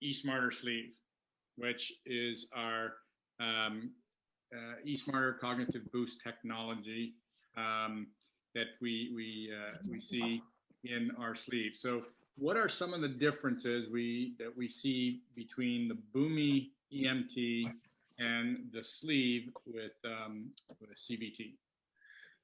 eSmartr Sleeve, which is our eSmartr cognitive boost technology that we see in our sleeve. So, what are some of the differences that we see between the Boomi EMT and the sleeve with CBT?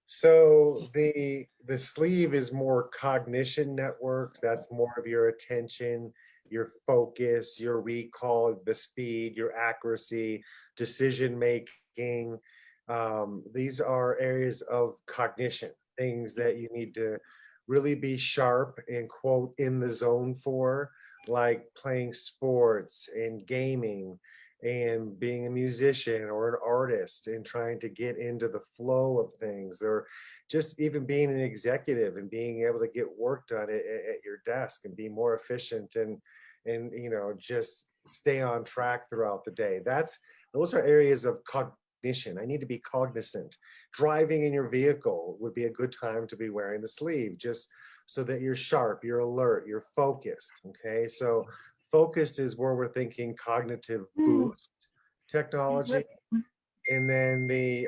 So the sleeve is more cognition networks. That's more of your attention, your focus, your recall, the speed, your accuracy, decision making. These are areas of cognition, things that you need to really be sharp and quote in the zone for, like playing sports and gaming and being a musician or an artist and trying to get into the flow of things, or just even being an executive and being able to get work done at your desk and be more efficient and just stay on track throughout the day. Those are areas of cognition. I need to be cognizant. Driving in your vehicle would be a good time to be wearing the sleeve, just so that you're sharp, you're alert, you're focused. Okay, so focused is where we're thinking cognitive boost technology, and then the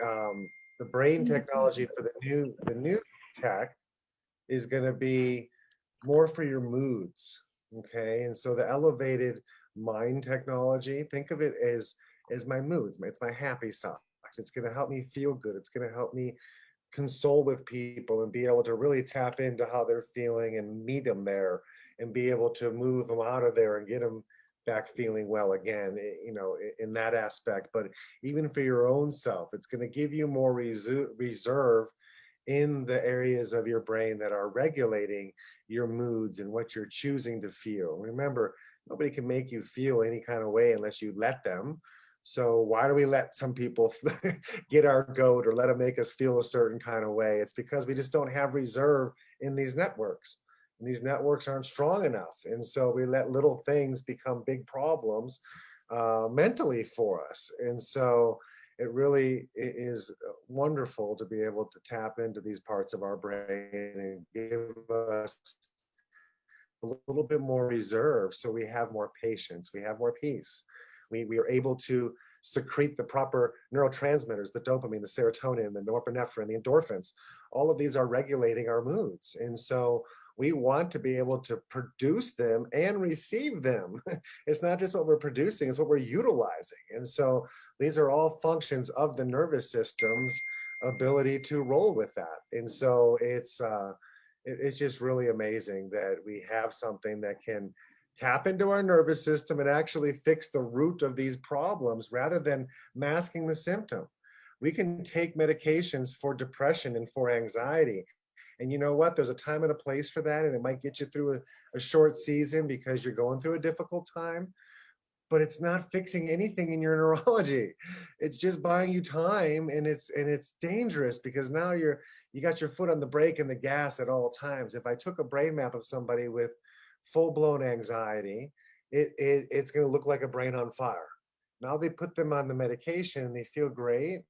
brain technology for the new tech is going to be more for your moods. Okay, and so the elevated mind technology, think of it as my moods. It's my happy socks. It's going to help me feel good. It's going to help me console with people and be able to really tap into how they're feeling and meet them there and be able to move them out of there and get them back feeling well again, in that aspect. But even for your own self, it's going to give you more reserve in the areas of your brain that are regulating your moods and what you're choosing to feel. Remember, nobody can make you feel any kind of way unless you let them. So why do we let some people get our goat or let them make us feel a certain kind of way? It's because we just don't have reserve in these networks. And these networks aren't strong enough. And so we let little things become big problems mentally for us. And so it really is wonderful to be able to tap into these parts of our brain and give us a little bit more reserve, so we have more patience, we have more peace. We are able to secrete the proper neurotransmitters, the dopamine, the serotonin, the norepinephrine, the endorphins. All of these are regulating our moods. And so we want to be able to produce them and receive them. It's not just what we're producing, it's what we're utilizing. And so these are all functions of the nervous system's ability to roll with that. And so it's just really amazing that we have something that can tap into our nervous system and actually fix the root of these problems rather than masking the symptom. We can take medications for depression and for anxiety. And you know what? There's a time and a place for that, and it might get you through a short season because you're going through a difficult time, but it's not fixing anything in your neurology. It's just buying you time, and it's dangerous because now you got your foot on the brake and the gas at all times. If I took a brain map of somebody with full-blown anxiety, it's going to look like a brain on fire. Now they put them on the medication and they feel great.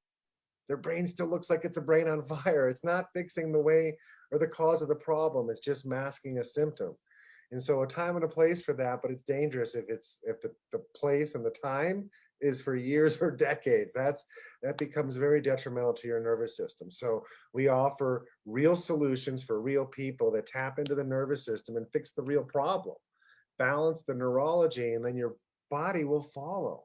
Their brain still looks like it's a brain on fire. It's not fixing the way or the cause of the problem. It's just masking a symptom. And so a time and a place for that, but it's dangerous if the place and the time is for years or decades. That becomes very detrimental to your nervous system. So we offer real solutions for real people that tap into the nervous system and fix the real problem. Balance the neurology, and then your body will follow.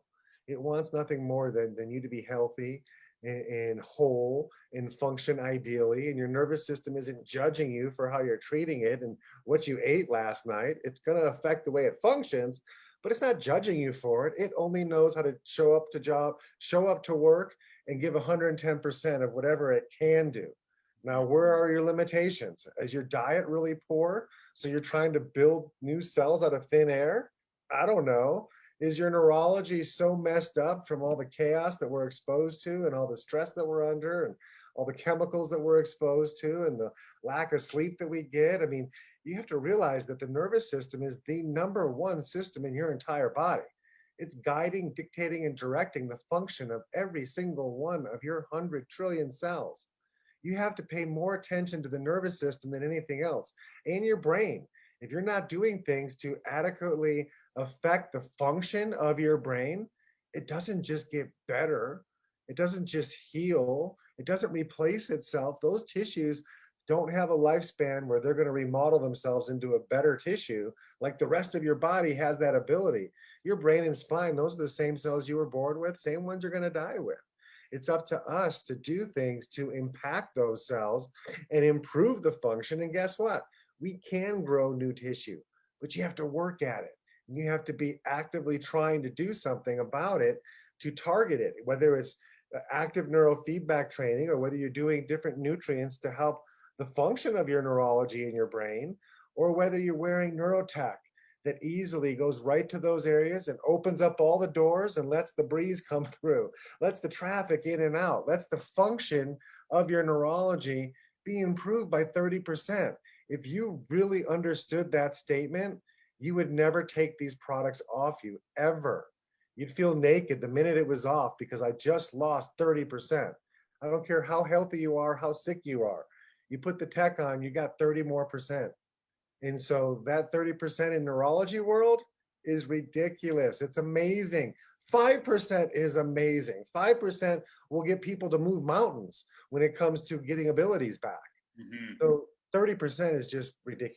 It wants nothing more than you to be healthy and whole and function ideally, and your nervous system isn't judging you for how you're treating it and what you ate last night. It's going to affect the way it functions, but it's not judging you for it. It only knows how to show up to work and give 110% of whatever it can do. Now, where are your limitations? Is your diet really poor, so you're trying to build new cells out of thin air? I don't know. Is your neurology so messed up from all the chaos that we're exposed to and all the stress that we're under and all the chemicals that we're exposed to and the lack of sleep that we get? I mean, you have to realize that the nervous system is the number one system in your entire body. It's guiding, dictating, and directing the function of every single one of your 100 trillion cells. You have to pay more attention to the nervous system than anything else, and your brain. If you're not doing things to adequately affect the function of your brain, it doesn't just get better. It doesn't just heal. It doesn't replace itself. Those tissues don't have a lifespan where they're going to remodel themselves into a better tissue like the rest of your body has that ability. Your brain and spine, those are the same cells you were born with, same ones you're going to die with. It's up to us to do things to impact those cells and improve the function. And guess what? We can grow new tissue, but you have to work at it. And you have to be actively trying to do something about it to target it, whether it's active neurofeedback training or whether you're doing different nutrients to help the function of your neurology in your brain, or whether you're wearing NEUROTECH that easily goes right to those areas and opens up all the doors and lets the breeze come through, lets the traffic in and out, lets the function of your neurology be improved by 30%. If you really understood that statement, you would never take these products off you, ever. You'd feel naked the minute it was off because I just lost 30%. I don't care how healthy you are, how sick you are. You put the tech on, you got 30 more percent. And so that 30% in neurology world is ridiculous. It's amazing. 5% is amazing. 5% will get people to move mountains when it comes to getting abilities back. Mhm. So 30% is just ridiculous.